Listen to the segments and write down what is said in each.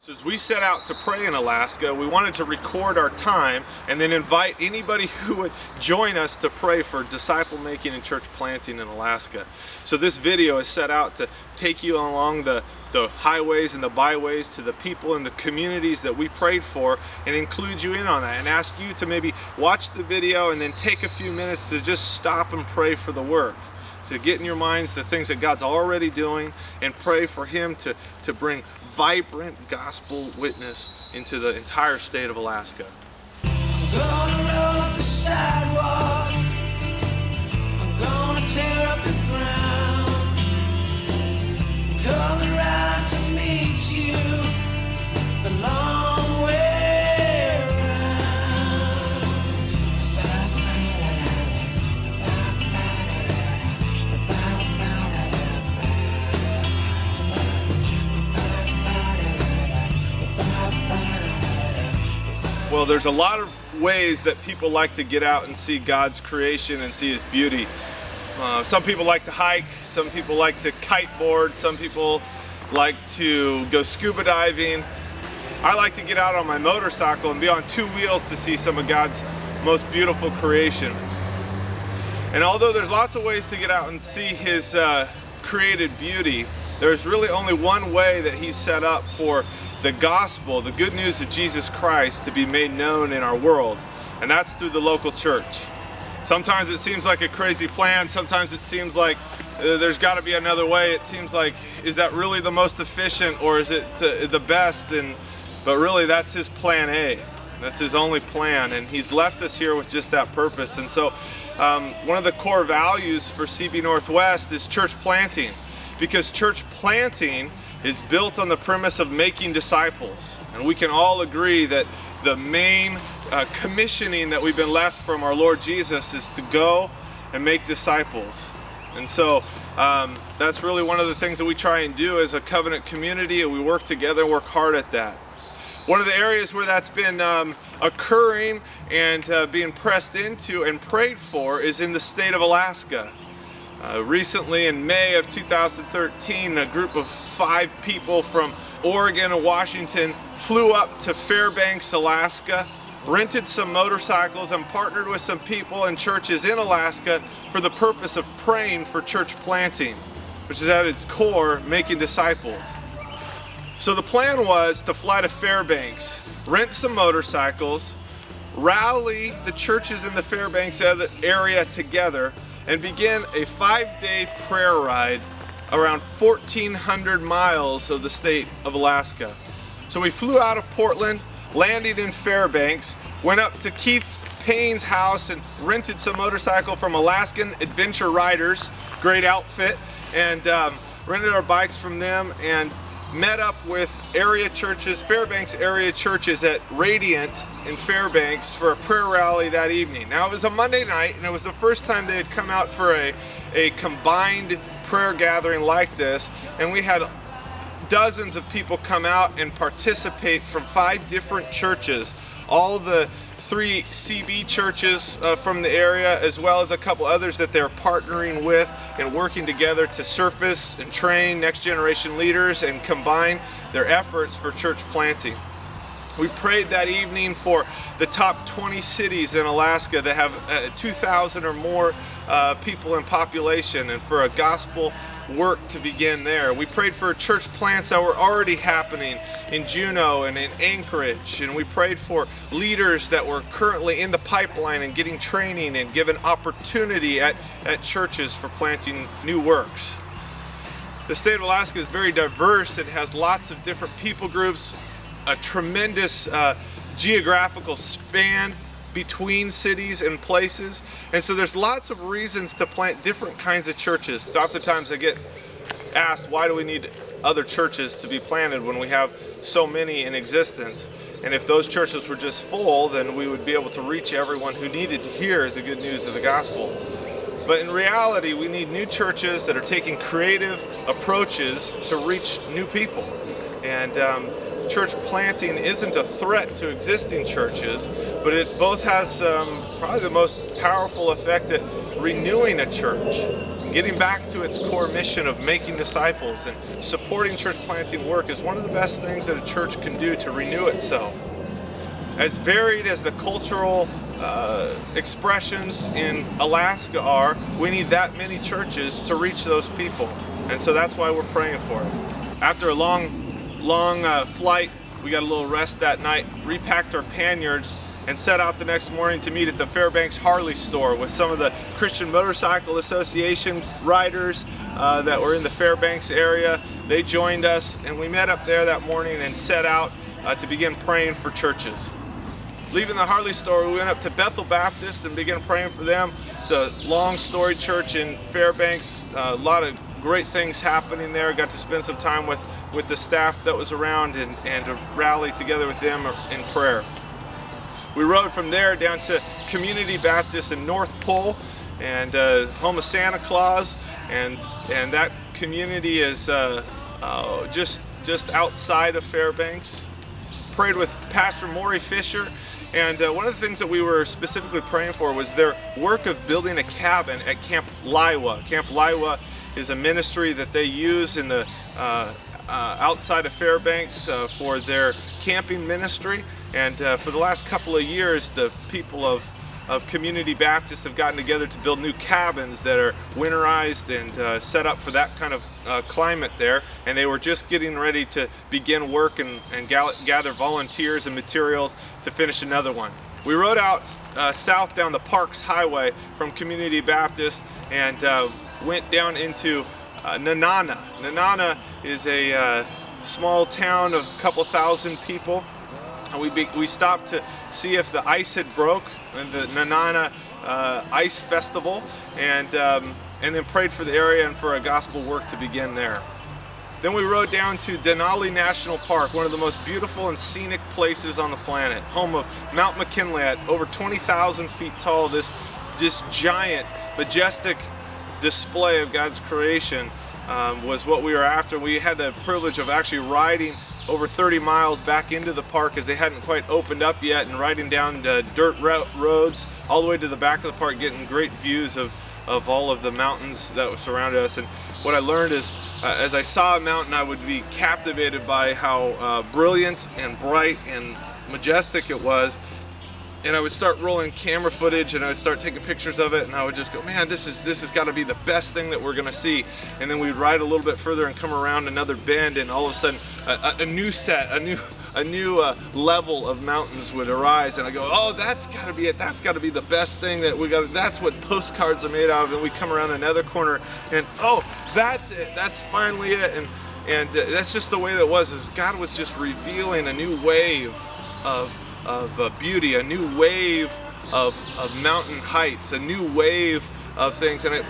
As we set out to pray in Alaska, we wanted to record our time and then invite anybody who would join us to pray for disciple making and church planting in Alaska. So this video is set out to take you along the highways and the byways to the people and the communities that we prayed for and include you in on that and ask you to maybe watch the video and then take a few minutes to just stop and pray for the work. To get in your minds the things that God's already doing and pray for Him to bring vibrant gospel witness into the entire state of Alaska. I'm gonna roll up the sidewalk. I'm gonna tear up the ground. Come around to meet you the long way around. Well, there's a lot of ways that people like to get out and see God's creation and see His beauty. Some people like to hike, some people like to kiteboard, some people like to go scuba diving. I like to get out on my motorcycle and be on two wheels to see some of God's most beautiful creation. And although there's lots of ways to get out and see His created beauty, there's really only one way that He's set up for the gospel, the good news of Jesus Christ, to be made known in our world, and that's through the local church. Sometimes it seems like a crazy plan, sometimes it seems like there's got to be another way. It seems like, is that really the most efficient, or is it the best? But really that's His plan A. That's His only plan, and He's left us here with just that purpose. And so one of the core values for CB Northwest is church planting, because church planting is built on the premise of making disciples. And we can all agree that the main commissioning that we've been left from our Lord Jesus is to go and make disciples. And so that's really one of the things that we try and do as a covenant community, and we work together and work hard at that. One of the areas where that's been occurring and being pressed into and prayed for is in the state of Alaska. Recently, in May of 2013, a group of 5 people from Oregon and Washington flew up to Fairbanks, Alaska, rented some motorcycles, and partnered with some people and churches in Alaska for the purpose of praying for church planting, which is at its core making disciples. So the plan was to fly to Fairbanks, rent some motorcycles, rally the churches in the Fairbanks area together, and begin a 5-day prayer ride around 1,400 miles of the state of Alaska. So we flew out of Portland, landed in Fairbanks, went up to Keith Payne's house and rented some motorcycle from Alaskan Adventure Riders, great outfit, and rented our bikes from them and met up with area churches, Fairbanks area churches at Radiant in Fairbanks for a prayer rally that evening. Now it was a Monday night, and it was the first time they had come out for a combined prayer gathering like this, and we had dozens of people come out and participate from 5 different churches, all the 3 CB churches from the area, as well as a couple others that they're partnering with and working together to surface and train next generation leaders and combine their efforts for church planting. We prayed that evening for the top 20 cities in Alaska that have 2,000 or more people in population, and for a gospel work to begin there. We prayed for church plants that were already happening in Juneau and in Anchorage, and we prayed for leaders that were currently in the pipeline and getting training and given opportunity at churches for planting new works. The state of Alaska is very diverse. It has lots of different people groups, a tremendous geographical span between cities and places, and so there's lots of reasons to plant different kinds of churches. Oftentimes I get asked, why do we need other churches to be planted when we have so many in existence? And if those churches were just full, then we would be able to reach everyone who needed to hear the good news of the gospel. But in reality, we need new churches that are taking creative approaches to reach new people. And church planting isn't a threat to existing churches, but it both has probably the most powerful effect at renewing a church, getting back to its core mission of making disciples and supporting church planting work is one of the best things that a church can do to renew itself. As varied as the cultural expressions in Alaska are, we need that many churches to reach those people. And so that's why we're praying for it. After a long flight, we got a little rest that night, repacked our panniers, and set out the next morning to meet at the Fairbanks Harley store with some of the Christian Motorcycle Association riders that were in the Fairbanks area. They joined us, and we met up there that morning and set out to begin praying for churches. Leaving the Harley store, we went up to Bethel Baptist and began praying for them. It's a long storied church in Fairbanks, a lot of great things happening there. Got to spend some time with the staff that was around and to rally together with them in prayer. We rode from there down to Community Baptist in North Pole, and home of Santa Claus, and that community is just outside of Fairbanks. Prayed with Pastor Maury Fisher, and one of the things that we were specifically praying for was their work of building a cabin at Camp Liwa. Camp Liwa is a ministry that they use in the outside of Fairbanks for their camping ministry, and for the last couple of years the people of Community Baptist have gotten together to build new cabins that are winterized and set up for that kind of climate there, and they were just getting ready to begin work and gather volunteers and materials to finish another one. We rode out south down the Parks Highway from Community Baptist and went down into Nenana. Nenana is a small town of a couple thousand people. We stopped to see if the ice had broke in the Nenana Ice Festival, and then prayed for the area and for a gospel work to begin there. Then we rode down to Denali National Park, one of the most beautiful and scenic places on the planet, home of Mount McKinley at over 20,000 feet tall. This giant, majestic display of God's creation was what we were after. We had the privilege of actually riding over 30 miles back into the park as they hadn't quite opened up yet, and riding down the dirt roads all the way to the back of the park, getting great views of all of the mountains that surrounded us. And what I learned is as I saw a mountain, I would be captivated by how brilliant and bright and majestic it was. And I would start rolling camera footage, and I would start taking pictures of it, and I would just go, man, this has got to be the best thing that we're going to see. And then we'd ride a little bit further and come around another bend, and all of a sudden a new level of mountains would arise, and I go, oh, that's got to be it. That's got to be the best thing that we got. That's what postcards are made out of. And we come around another corner, and oh, that's it. That's finally it. And that's just the way that was. Is God was just revealing a new wave of beauty, a new wave of mountain heights, a new wave of things. And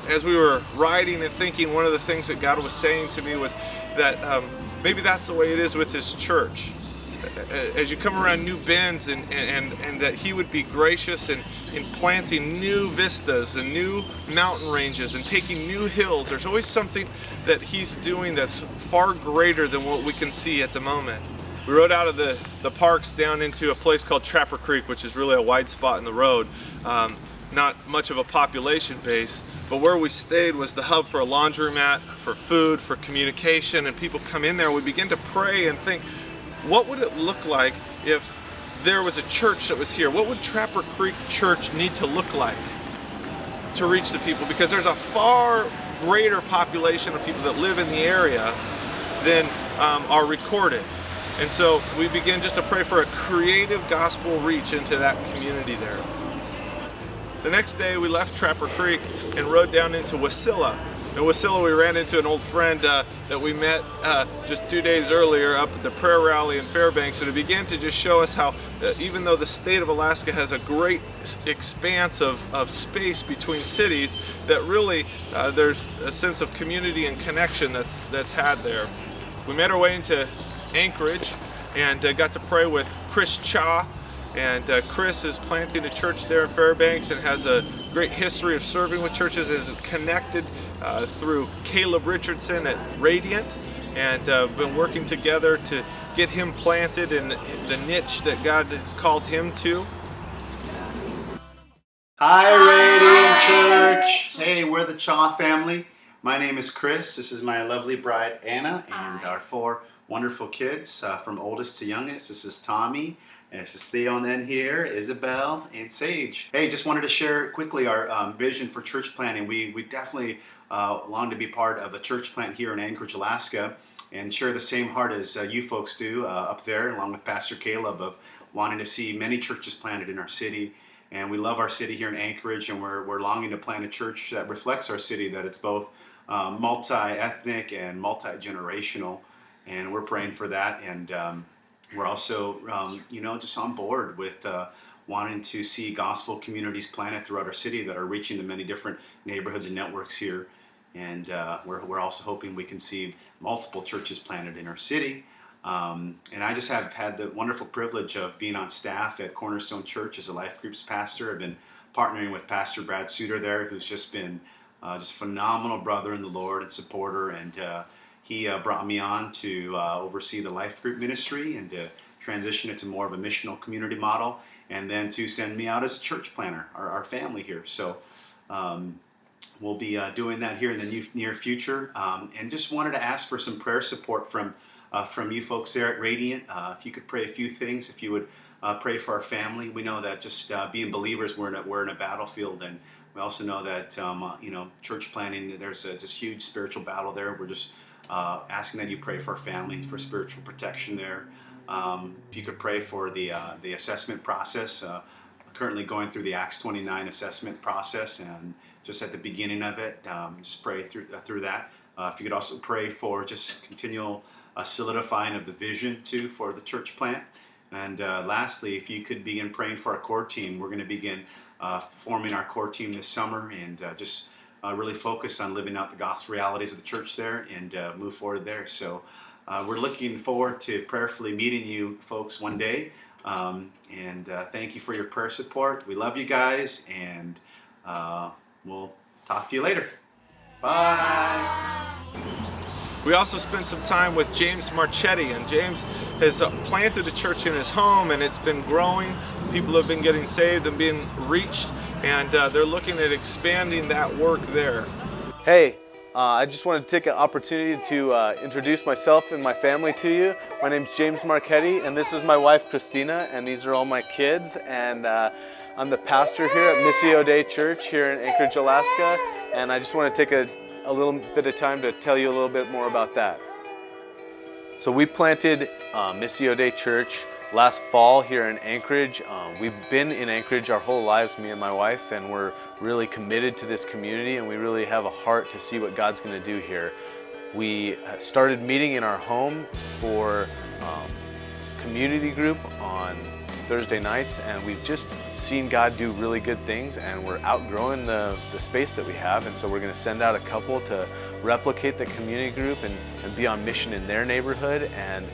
as we were riding and thinking, one of the things that God was saying to me was that maybe that's the way it is with His church. As you come around new bends, and that He would be gracious in planting new vistas and new mountain ranges and taking new hills. There's always something that He's doing that's far greater than what we can see at the moment. We rode out of the parks down into a place called Trapper Creek, which is really a wide spot in the road. Not much of a population base, but where we stayed was the hub for a laundromat, for food, for communication, and people come in there. We begin to pray and think, what would it look like if there was a church that was here? What would Trapper Creek Church need to look like to reach the people? Because there's a far greater population of people that live in the area than are recorded. And so we began just to pray for a creative gospel reach into that community there. The next day we left Trapper Creek and rode down into WASILLA. In WASILLA we ran into an old friend that we met just 2 days earlier up at the prayer rally in Fairbanks, and it began to just show us how even though the state of Alaska has a great expanse of space between cities, that really there's a sense of community and connection that's had there. We made our way into Anchorage and got to pray with Chris Cha, and Chris is planting a church there in Fairbanks and has a great history of serving with churches, is connected through Caleb Richardson at Radiant, and been working together to get him planted in the niche that God has called him to. Hi, Radiant Church. Hey, we're the Chaw family. My name is Chris. This is my lovely bride, Anna, and our 4 wonderful kids from oldest to youngest. This is Tommy, and this is Theo, and then here, Isabel and Sage. Hey, just wanted to share quickly our vision for church planting. We definitely long to be part of a church plant here in Anchorage, Alaska, and share the same heart as you folks do up there, along with Pastor Caleb, of wanting to see many churches planted in our city. And we love our city here in Anchorage, and we're longing to plant a church that reflects our city, that it's both multi-ethnic and multi-generational, and we're praying for that. And we're also, just on board with wanting to see gospel communities planted throughout our city that are reaching the many different neighborhoods and networks here. And we're also hoping we can see multiple churches planted in our city. And I just have had the wonderful privilege of being on staff at Cornerstone Church as a life groups pastor. I've been partnering with Pastor Brad Suter there, who's just been just a phenomenal brother in the Lord and supporter. And he brought me on to oversee the life group ministry and to transition it to more of a missional community model, and then to send me out as a church planner, our family here. So we'll be doing that here in the near future. And just wanted to ask for some prayer support from you folks there at Radiant. If you could pray a few things, if you would pray for our family. We know that just being believers, we're in a battlefield, and we also know that church planting, there's a just huge spiritual battle there. We're just asking that you pray for our family, for spiritual protection there. If you could pray for the assessment process, currently going through the Acts 29 assessment process, and just at the beginning of it, just pray through that. If you could also pray for just continual solidifying of the vision too for the church plant. And lastly, if you could begin praying for our core team. We're going to begin forming our core team this summer, and just really focus on living out the gospel realities of the church there, and move forward there. So we're looking forward to prayerfully meeting you folks one day. And thank you for your prayer support. We love you guys, and we'll talk to you later. Bye. We also spent some time with James Marchetti, and James has planted a church in his home, and it's been growing. People have been getting saved and being reached, and they're looking at expanding that work there. Hey, I just wanted to take an opportunity to introduce myself and my family to you. My name's James Marchetti, and this is my wife Christina, and these are all my kids. And I'm the pastor here at Missio Dei Church here in Anchorage, Alaska, and I just want to take a little bit of time to tell you a little bit more about that. So we planted Missio Dei Church last fall here in Anchorage. We've been in Anchorage our whole lives, me and my wife, and we're really committed to this community, and we really have a heart to see what God's going to do here. We started meeting in our home for community group on Thursday nights, and we've just seen God do really good things, and we're outgrowing the space that we have, and so we're going to send out a couple to replicate the community group and be on mission in their neighborhood. And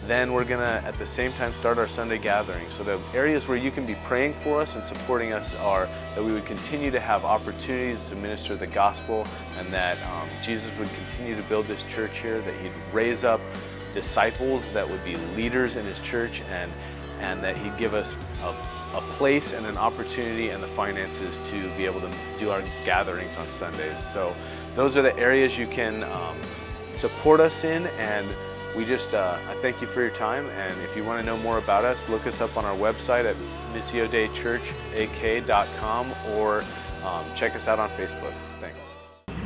then we're going to at the same time start our Sunday gathering. So the areas where you can be praying for us and supporting us are that we would continue to have opportunities to minister the gospel, and that Jesus would continue to build this church here, that he'd raise up disciples that would be leaders in his church, and that he'd give us a place and an opportunity and the finances to be able to do our gatherings on Sundays. So those are the areas you can support us in, and we just I thank you for your time. And if you want to know more about us, look us up on our website at missiodeichurchak.com, or check us out on Facebook. Thanks.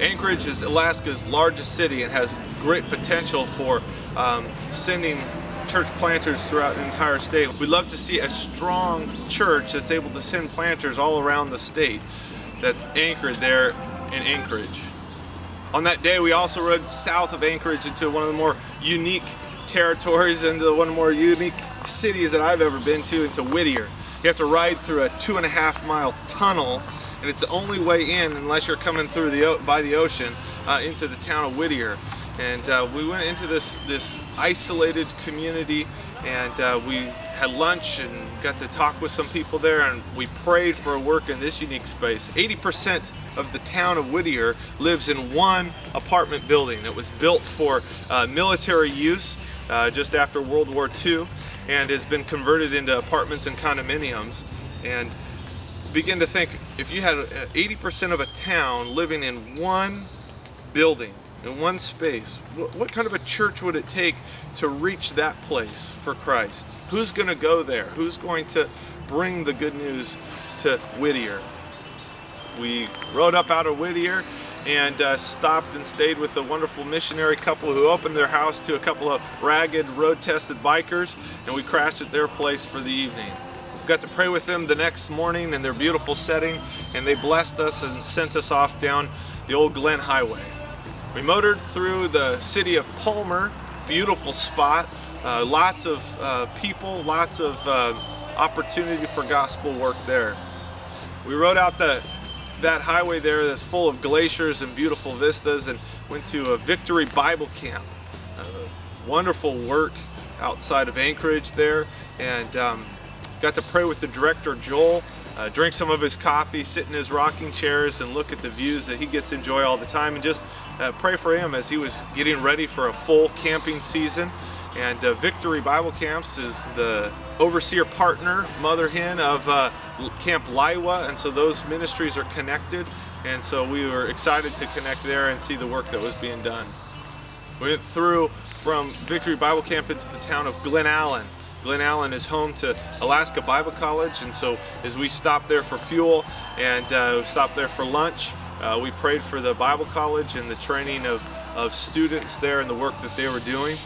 Anchorage is Alaska's largest city and has great potential for sending church planters throughout the entire state. We'd love to see a strong church that's able to send planters all around the state that's anchored there in Anchorage. On that day, we also rode south of Anchorage into one of the more unique territories, into one of the more unique cities that I've ever been to, into Whittier. You have to ride through a 2.5-mile tunnel, and it's the only way in unless you're coming through by the ocean into the town of Whittier. And we went into this isolated community, and we had lunch and got to talk with some people there, and we prayed for a work in this unique space. 80% of the town of Whittier lives in one apartment building that was built for military use just after World War II, and has been converted into apartments and condominiums. And begin to think, if you had 80% of a town living in one building, in one space, what kind of a church would it take to reach that place for Christ? Who's going to go there? Who's going to bring the good news to Whittier? We rode up out of Whittier and stopped and stayed with a wonderful missionary couple who opened their house to a couple of ragged, road-tested bikers, and we crashed at their place for the evening. We got to pray with them the next morning in their beautiful setting, and they blessed us and sent us off down the old Glen Highway. We motored through the city of Palmer, beautiful spot, lots of people, lots of opportunity for gospel work there. We rode out that highway there that's full of glaciers and beautiful vistas and went to a Victory Bible Camp. Wonderful work outside of Anchorage there, and got to pray with the director Joel, drink some of his coffee, sit in his rocking chairs and look at the views that he gets to enjoy all the time, and just pray for him as he was getting ready for a full camping season. And Victory Bible Camps is the overseer partner, mother hen of Camp Liwa, and so those ministries are connected, and so we were excited to connect there and see the work that was being done. We went through from Victory Bible Camp into the town of Glen Allen. Glen Allen is home to Alaska Bible College, and so as we stopped there for fuel and stopped there for lunch, we prayed for the Bible College and the training of students there and the work that they were doing,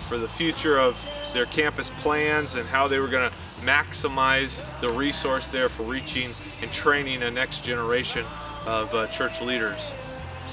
for the future of their campus plans and how they were going to maximize the resource there for reaching and training a next generation of church leaders.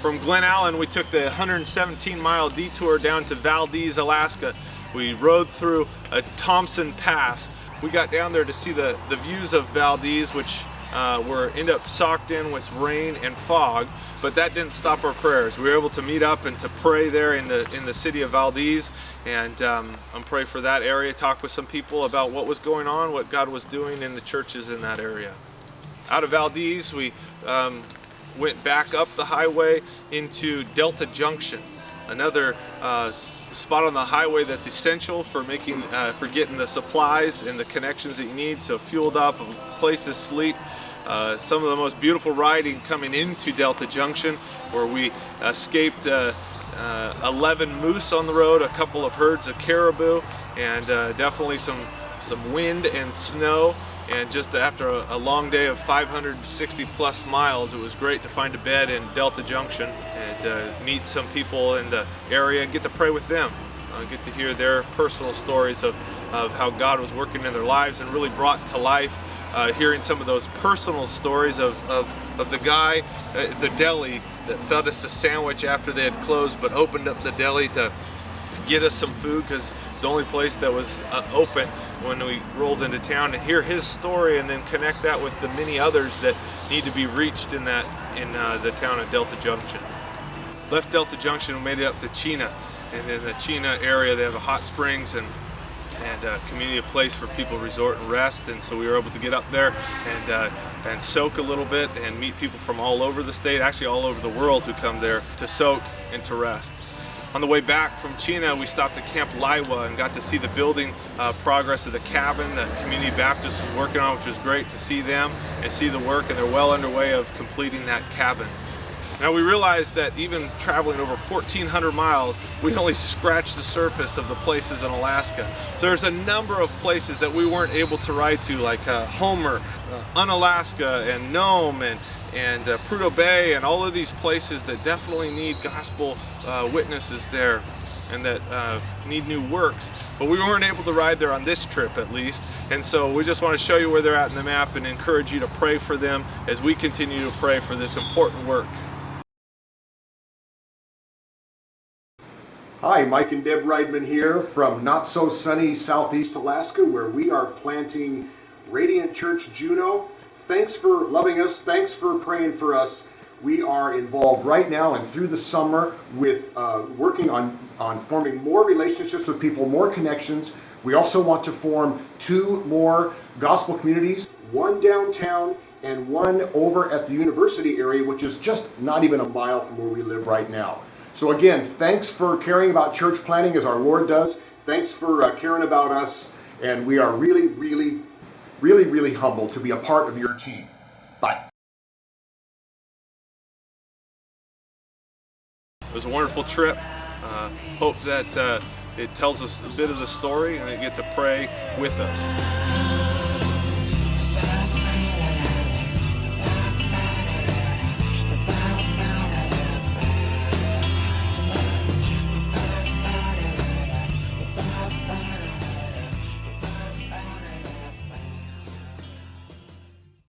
From Glen Allen, we took the 117-mile detour down to Valdez, Alaska. We rode through a Thompson Pass. We got down there to see the views of Valdez, which ended up socked in with rain and fog, but that didn't stop our prayers. We were able to meet up and to pray there in the city of Valdez, and pray for that area, talk with some people about what was going on, what God was doing in the churches in that area. Out of Valdez, we went back up the highway into Delta Junction, another spot on the highway that's essential for getting the supplies and the connections that you need. So fueled up, a place to sleep. Some of the most beautiful riding coming into Delta Junction, where we escaped 11 moose on the road, a couple of herds of caribou, and definitely some wind and snow. And just after a long day of 560 plus miles, it was great to find a bed in Delta Junction and meet some people in the area and get to pray with them. Get to hear their personal stories of how God was working in their lives, and really brought to life hearing some of those personal stories of the guy at the deli that fed us a sandwich after they had closed, but opened up the deli to get us some food because it's the only place that was open when we rolled into town, and hear his story and then connect that with the many others that need to be reached in the town of Delta Junction. Left Delta Junction and made it up to Chena, and in the Chena area they have a hot springs and a community place for people to resort and rest, and so we were able to get up there and soak a little bit and meet people from all over the state, actually all over the world, who come there to soak and to rest. On the way back from Chena, we stopped at Camp Liwa and got to see the building progress of the cabin that Community Baptist was working on, which was great to see them and see the work, and they're well underway of completing that cabin. Now we realized that even traveling over 1,400 miles, we only scratched the surface of the places in Alaska. So there's a number of places that we weren't able to ride to, like Homer, Unalaska, and Nome, and Prudhoe Bay, and all of these places that definitely need gospel witnesses there, and that need new works. But we weren't able to ride there on this trip, at least, and so we just want to show you where they're at in the map and encourage you to pray for them as we continue to pray for this important work. Hi, Mike and Deb Reidman here from not so sunny southeast Alaska, where we are planting Radiant Church Juneau. Thanks for loving us. Thanks for praying for us. We are involved right now and through the summer with working on forming more relationships with people, more connections. We also want to form 2 more gospel communities, one downtown and one over at the university area, which is just not even a mile from where we live right now. So again, thanks for caring about church planting as our Lord does. Thanks for caring about us, and we are really, really, really, really humbled to be a part of your team. It was a wonderful trip. Hope that it tells us a bit of the story and they get to pray with us.